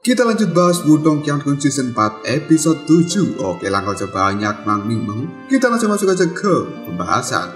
Kita lanjut bahas Wudong Qiangkun Season 4 episode 7. Oke lah, gak usah banyak mang-ming-meng. Kita langsung masuk aja ke pembahasan.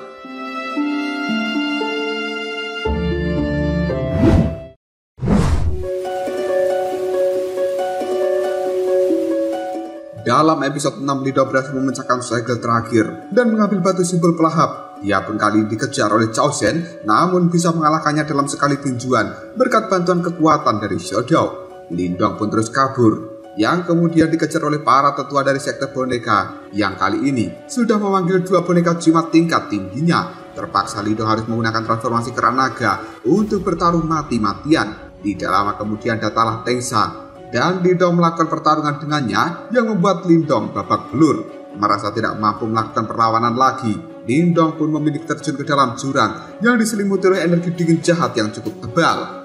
Dalam episode 6, Lidong berhasil memecahkan segel terakhir dan mengambil batu simbol pelahap. Dia pun kali dikejar oleh Cao Zhen, namun bisa mengalahkannya dalam sekali tinjuan berkat bantuan kekuatan dari Xiaodao. Lidong pun terus kabur, yang kemudian dikejar oleh para tetua dari sekte boneka, yang kali ini sudah memanggil dua boneka jimat tingkat tingginya. Terpaksa Lidong harus menggunakan transformasi kera naga untuk bertarung mati-matian. Tidak lama kemudian datanglah Tengsa, dan Lidong melakukan pertarungan dengannya yang membuat Lidong babak belur. Merasa tidak mampu melakukan perlawanan lagi, Lidong pun memilih terjun ke dalam jurang yang diselimuti oleh energi dingin jahat yang cukup tebal.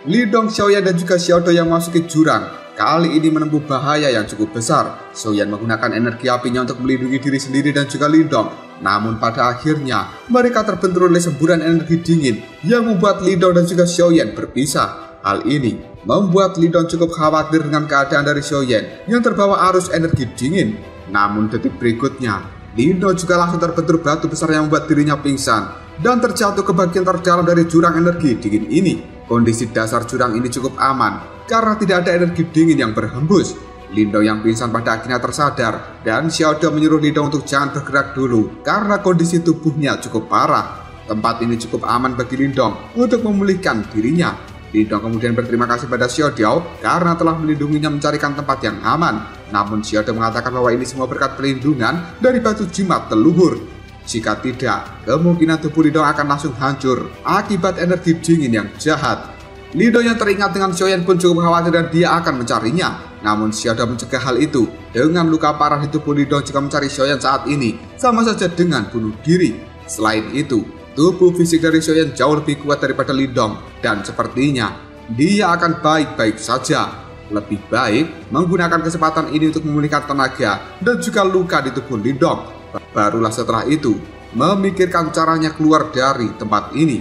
Lidong, Xiaoyan dan juga Xiaodao yang memasuki jurang kali ini menempuh bahaya yang cukup besar. Xiaoyan menggunakan energi apinya untuk melindungi diri sendiri dan juga Lidong. Namun pada akhirnya mereka terbentur oleh semburan energi dingin yang membuat Lidong dan juga Xiaoyan berpisah. Hal ini membuat Lidong cukup khawatir dengan keadaan dari Xiaoyan yang terbawa arus energi dingin. Namun detik berikutnya Lidong juga langsung terbentur batu besar yang membuat dirinya pingsan dan terjatuh ke bagian terdalam dari jurang energi dingin ini. Kondisi dasar jurang ini cukup aman karena tidak ada energi dingin yang berhembus. Lidong yang pingsan pada akhirnya tersadar dan Xiaodao menyuruh Lidong untuk jangan bergerak dulu karena kondisi tubuhnya cukup parah. Tempat ini cukup aman bagi Lidong untuk memulihkan dirinya. Lidong kemudian berterima kasih pada Xiaodao karena telah melindunginya mencarikan tempat yang aman. Namun Xiaodao mengatakan bahwa ini semua berkat perlindungan dari batu jimat leluhur. Jika tidak, kemungkinan tubuh Lidong akan langsung hancur akibat energi dingin yang jahat. Lidong yang teringat dengan Xiaoyan pun cukup khawatir dan dia akan mencarinya. Namun Xiaodao mencegah hal itu. Dengan luka parah di tubuh Lidong, jika mencari Xiaoyan saat ini sama saja dengan bunuh diri. Selain itu, tubuh fisik dari Xiaoyan jauh lebih kuat daripada Lidong dan sepertinya dia akan baik-baik saja. Lebih baik menggunakan kesempatan ini untuk memulihkan tenaga dan juga luka di tubuh Lidong. Barulah setelah itu memikirkan caranya keluar dari tempat ini.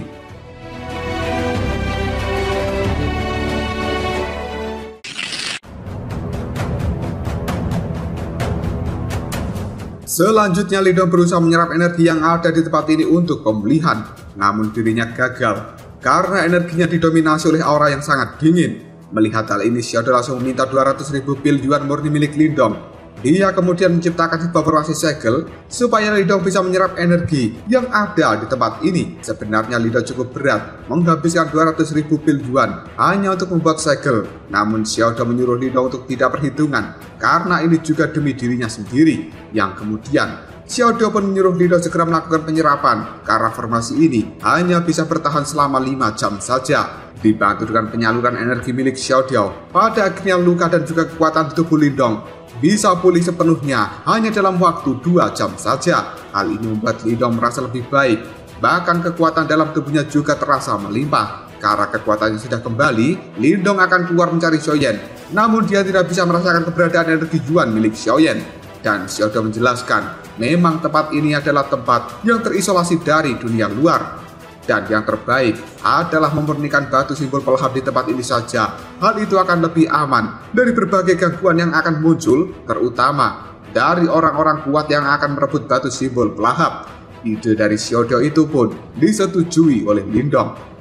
Selanjutnya Lidong berusaha menyerap energi yang ada di tempat ini untuk pemulihan. Namun dirinya gagal karena energinya didominasi oleh aura yang sangat dingin. Melihat hal ini, Xiaodao langsung meminta 200.000 pil yuan murni milik Lidong. Dia kemudian menciptakan sebuah formasi segel supaya Lidong bisa menyerap energi yang ada di tempat ini. Sebenarnya Lidong cukup berat menghabiskan 200.000 pil yuan hanya untuk membuat segel. Namun Xiaodao menyuruh Lidong untuk tidak perhitungan karena ini juga demi dirinya sendiri. Yang kemudian Xiaodao pun menyuruh Lidong segera melakukan penyerapan karena formasi ini hanya bisa bertahan selama 5 jam saja. Dibantu dengan penyaluran energi milik Xiaodao, pada akhirnya luka dan juga kekuatan di tubuh Lidong bisa pulih sepenuhnya hanya dalam waktu 2 jam saja. Hal ini membuat Lidong merasa lebih baik. Bahkan kekuatan dalam tubuhnya juga terasa melimpah. Karena kekuatannya sudah kembali, Lidong akan keluar mencari Xiaoyan. Namun dia tidak bisa merasakan keberadaan energi yuan milik Xiaoyan. Dan Xiaodao menjelaskan, memang tempat ini adalah tempat yang terisolasi dari dunia luar. Dan yang terbaik adalah memurnikan batu simbol pelahap di tempat ini saja. Hal itu akan lebih aman dari berbagai gangguan yang akan muncul, terutama dari orang-orang kuat yang akan merebut batu simbol pelahap. Ide dari Xiaodao itu pun disetujui oleh Lidong.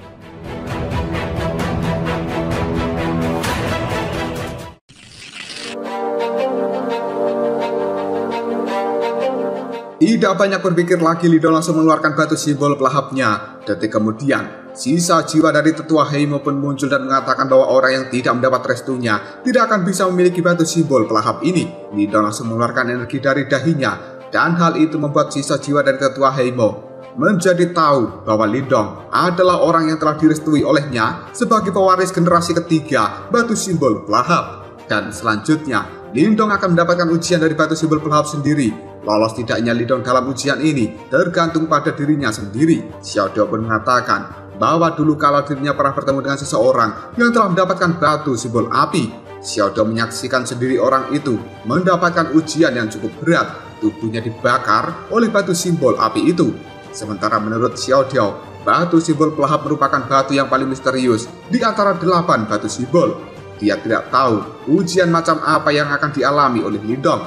Tidak banyak berpikir lagi, Lidong langsung mengeluarkan batu simbol pelahapnya. Detik kemudian, sisa jiwa dari tetua Heimo pun muncul dan mengatakan bahwa orang yang tidak mendapat restunya tidak akan bisa memiliki batu simbol pelahap ini. Lidong langsung mengeluarkan energi dari dahinya, dan hal itu membuat sisa jiwa dari tetua Heimo menjadi tahu bahwa Lidong adalah orang yang telah direstui olehnya sebagai pewaris generasi ketiga batu simbol pelahap. Dan selanjutnya, Lidong akan mendapatkan ujian dari batu simbol pelahap sendiri. Lolos tidaknya Lidong dalam ujian ini tergantung pada dirinya sendiri. Xiaodao pun mengatakan bahwa dulu kalau dirinya pernah bertemu dengan seseorang yang telah mendapatkan batu simbol api. Xiaodao menyaksikan sendiri orang itu mendapatkan ujian yang cukup berat. tubuhnya dibakar oleh batu simbol api itu. Sementara menurut Xiao Diao, batu simbol pelahap merupakan batu yang paling misterius di antara 8 batu simbol. Dia tidak tahu ujian macam apa yang akan dialami oleh Lindong.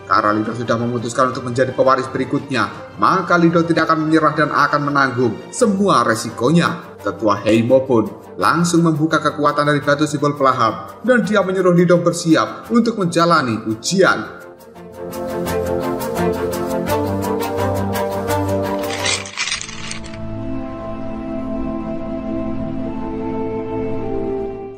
Karena Lindong sudah memutuskan untuk menjadi pewaris berikutnya, maka Lindong tidak akan menyerah dan akan menanggung semua resikonya. Ketua Heimo pun langsung membuka kekuatan dari batu simbol pelahap dan dia menyuruh Lindong bersiap untuk menjalani ujian.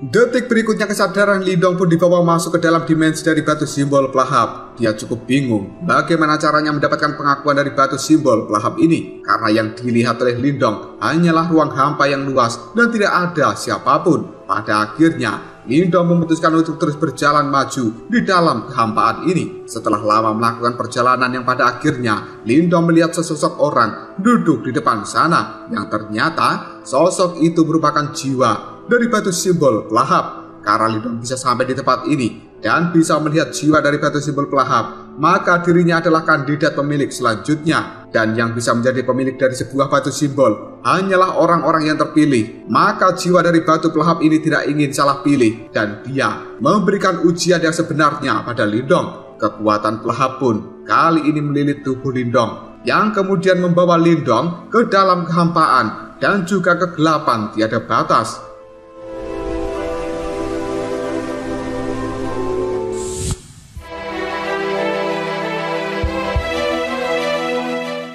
Detik berikutnya kesadaran Lindong pun dibawa masuk ke dalam dimensi dari batu simbol pelahap. Dia cukup bingung bagaimana caranya mendapatkan pengakuan dari batu simbol pelahap ini. Karena yang dilihat oleh Lindong hanyalah ruang hampa yang luas dan tidak ada siapapun. Pada akhirnya, Lindong memutuskan untuk terus berjalan maju di dalam kehampaan ini. Setelah lama melakukan perjalanan yang pada akhirnya, Lindong melihat sesosok orang duduk di depan sana. Yang ternyata, sosok itu merupakan jiwa dari batu simbol pelahap. Karena Lindong bisa sampai di tempat ini dan bisa melihat jiwa dari batu simbol pelahap, maka dirinya adalah kandidat pemilik selanjutnya. Dan yang bisa menjadi pemilik dari sebuah batu simbol hanyalah orang-orang yang terpilih. Maka jiwa dari batu pelahap ini tidak ingin salah pilih dan dia memberikan ujian yang sebenarnya pada Lindong. Kekuatan pelahap pun kali ini melilit tubuh Lindong, yang kemudian membawa Lindong ke dalam kehampaan dan juga kegelapan tiada batas.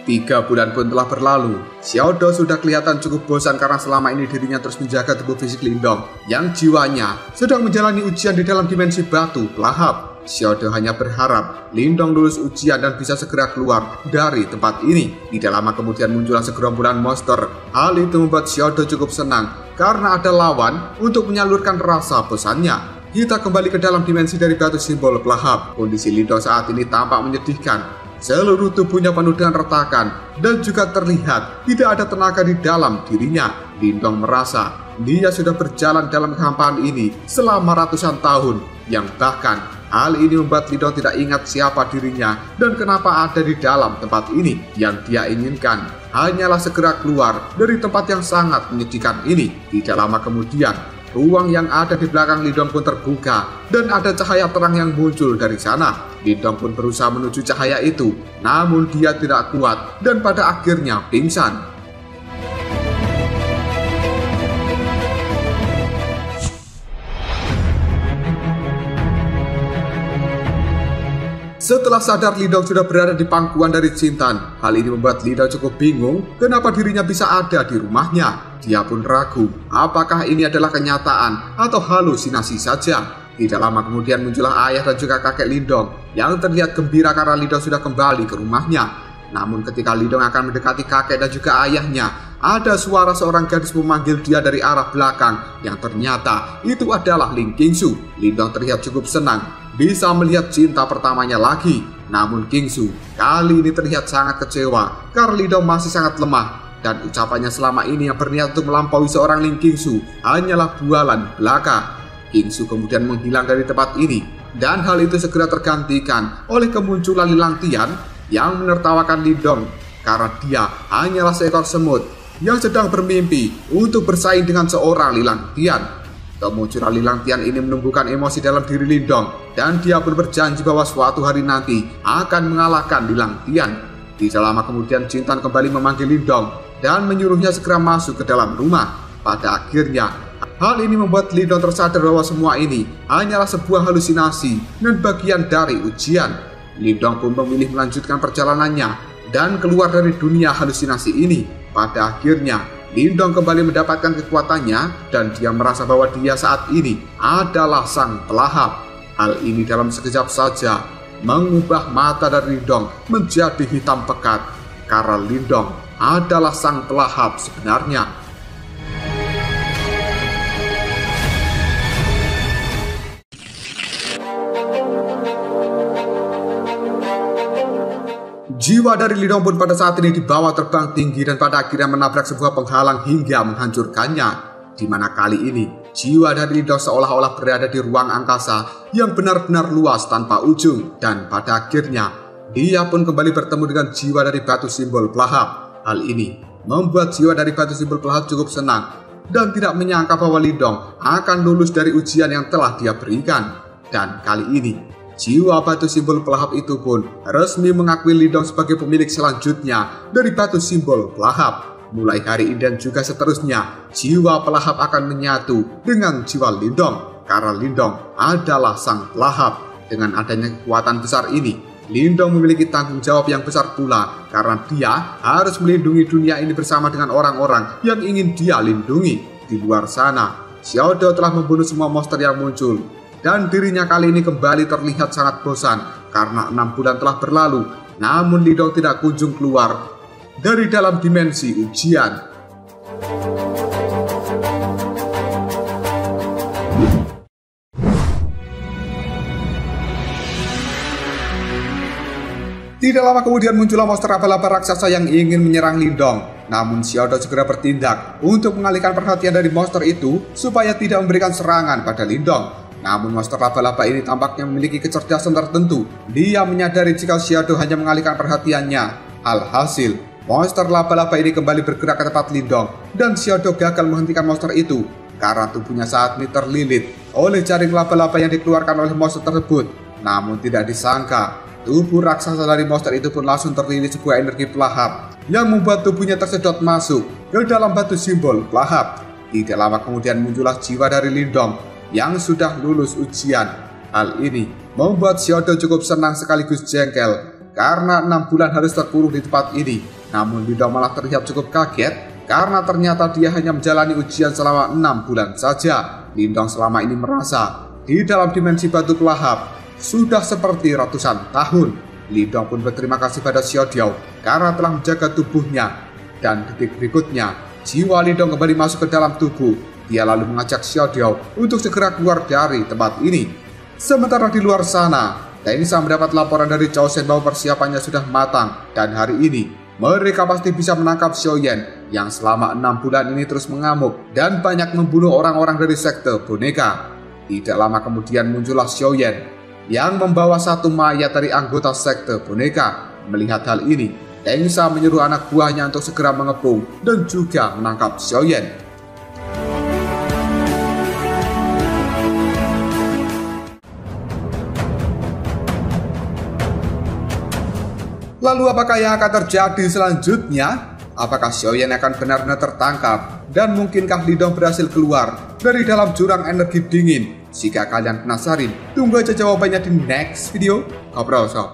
Tiga bulan pun telah berlalu. Xiao Dao sudah kelihatan cukup bosan karena selama ini dirinya terus menjaga tubuh fisik Lindong yang jiwanya sedang menjalani ujian di dalam dimensi batu pelahap. Xiao Dao hanya berharap Lindong lulus ujian dan bisa segera keluar dari tempat ini. Tidak lama kemudian muncullah segerombolan monster. Hal itu membuat Xiao Dao cukup senang karena ada lawan untuk menyalurkan rasa bosannya. Kita kembali ke dalam dimensi dari batu simbol pelahap. Kondisi Lindong saat ini tampak menyedihkan. Seluruh tubuhnya penuh dengan retakan dan juga terlihat tidak ada tenaga di dalam dirinya. Lindong merasa dia sudah berjalan dalam kehampaan ini selama ratusan tahun, yang bahkan hal ini membuat Lindong tidak ingat siapa dirinya dan kenapa ada di dalam tempat ini. Yang dia inginkan hanyalah segera keluar dari tempat yang sangat menyedihkan ini. Tidak lama kemudian, ruang yang ada di belakang Lindong pun terbuka dan ada cahaya terang yang muncul dari sana. Lindong pun berusaha menuju cahaya itu, namun dia tidak kuat dan pada akhirnya pingsan. Setelah sadar Lindong sudah berada di pangkuan dari Jintan. Hal ini membuat Lindong cukup bingung kenapa dirinya bisa ada di rumahnya. Dia pun ragu apakah ini adalah kenyataan atau halusinasi saja. Tidak lama kemudian muncullah ayah dan juga kakek Lindong yang terlihat gembira karena Lindong sudah kembali ke rumahnya. Namun ketika Lindong akan mendekati kakek dan juga ayahnya, ada suara seorang gadis memanggil dia dari arah belakang yang ternyata itu adalah Ling Qingsu. Lindong terlihat cukup senang bisa melihat cinta pertamanya lagi. Namun Qingsu kali ini terlihat sangat kecewa karena Lindong masih sangat lemah dan ucapannya selama ini yang berniat untuk melampaui seorang Ling Qingsu hanyalah bualan belaka. Qingsu kemudian menghilang dari tempat ini dan hal itu segera tergantikan oleh kemunculan Lilang Tian yang menertawakan Lindong karena dia hanyalah seekor semut yang sedang bermimpi untuk bersaing dengan seorang Lilang Tian. Kemunculan Lilang Tian ini menumbuhkan emosi dalam diri Lindong dan dia pun berjanji bahwa suatu hari nanti akan mengalahkan Lilang Tian. Tidak lama kemudian Jintan kembali memanggil Lindong dan menyuruhnya segera masuk ke dalam rumah. Pada akhirnya, hal ini membuat Lindong tersadar bahwa semua ini hanyalah sebuah halusinasi dan bagian dari ujian. Lindong pun memilih melanjutkan perjalanannya dan keluar dari dunia halusinasi ini. Pada akhirnya, Lindong kembali mendapatkan kekuatannya dan dia merasa bahwa dia saat ini adalah sang pelahap. Hal ini dalam sekejap saja mengubah mata dari Lindong menjadi hitam pekat karena Lindong adalah sang pelahap sebenarnya. Jiwa dari Lindong pun pada saat ini dibawa terbang tinggi dan pada akhirnya menabrak sebuah penghalang hingga menghancurkannya. Di mana kali ini, jiwa dari Lindong seolah-olah berada di ruang angkasa yang benar-benar luas tanpa ujung. Dan pada akhirnya, dia pun kembali bertemu dengan jiwa dari batu simbol pelahap. Hal ini membuat jiwa dari batu simbol pelahap cukup senang dan tidak menyangka bahwa Lindong akan lulus dari ujian yang telah dia berikan. Dan kali ini, jiwa batu simbol pelahap itu pun resmi mengakui Lindong sebagai pemilik selanjutnya dari batu simbol pelahap. Mulai hari ini dan juga seterusnya, jiwa pelahap akan menyatu dengan jiwa Lindong karena Lindong adalah sang pelahap. Dengan adanya kekuatan besar ini, Lindong memiliki tanggung jawab yang besar pula karena dia harus melindungi dunia ini bersama dengan orang-orang yang ingin dia lindungi. Di luar sana, Xiaodo telah membunuh semua monster yang muncul dan dirinya kali ini kembali terlihat sangat bosan karena 6 bulan telah berlalu, namun Lindong tidak kunjung keluar dari dalam dimensi ujian. Tidak lama kemudian muncullah monster laba-laba raksasa yang ingin menyerang Lindong. Namun Xiaodo segera bertindak untuk mengalihkan perhatian dari monster itu supaya tidak memberikan serangan pada Lindong. Namun monster laba-laba ini tampaknya memiliki kecerdasan tertentu. Dia menyadari jika Xiaodo hanya mengalihkan perhatiannya. Alhasil, monster laba-laba ini kembali bergerak ke tempat Lindong dan Xiaodo gagal menghentikan monster itu karena tubuhnya saat ini terlilit oleh jaring laba-laba yang dikeluarkan oleh monster tersebut. Namun tidak disangka, tubuh raksasa dari monster itu pun langsung terlilit sebuah energi pelahap yang membuat tubuhnya tersedot masuk ke dalam batu simbol pelahap. Tidak lama kemudian muncullah jiwa dari Lindong yang sudah lulus ujian. Hal ini membuat Xiaodo cukup senang sekaligus jengkel karena 6 bulan harus terkurung di tempat ini. Namun Lindong malah terlihat cukup kaget karena ternyata dia hanya menjalani ujian selama 6 bulan saja. Lindong selama ini merasa di dalam dimensi batu pelahap sudah seperti ratusan tahun. Lindong pun berterima kasih pada Xiaodo karena telah menjaga tubuhnya. Dan detik berikutnya, jiwa Lindong kembali masuk ke dalam tubuh. Dia lalu mengajak Xiaodo untuk segera keluar dari tempat ini. Sementara di luar sana, Tensa mendapat laporan dari Chao Shen bahwa persiapannya sudah matang. Dan hari ini, mereka pasti bisa menangkap Xiaoyan yang selama 6 bulan ini terus mengamuk dan banyak membunuh orang-orang dari sekte boneka. Tidak lama kemudian muncullah Xiaoyan yang membawa satu mayat dari anggota sekte boneka. Melihat hal ini, Tensa menyuruh anak buahnya untuk segera mengepung dan juga menangkap Xiaoyan. Lalu apakah yang akan terjadi selanjutnya? Apakah Xiaoyan akan benar-benar tertangkap? Dan mungkinkah Lindong berhasil keluar dari dalam jurang energi dingin? Jika kalian penasaran, tunggu aja jawabannya di next video. Ngobrol sob.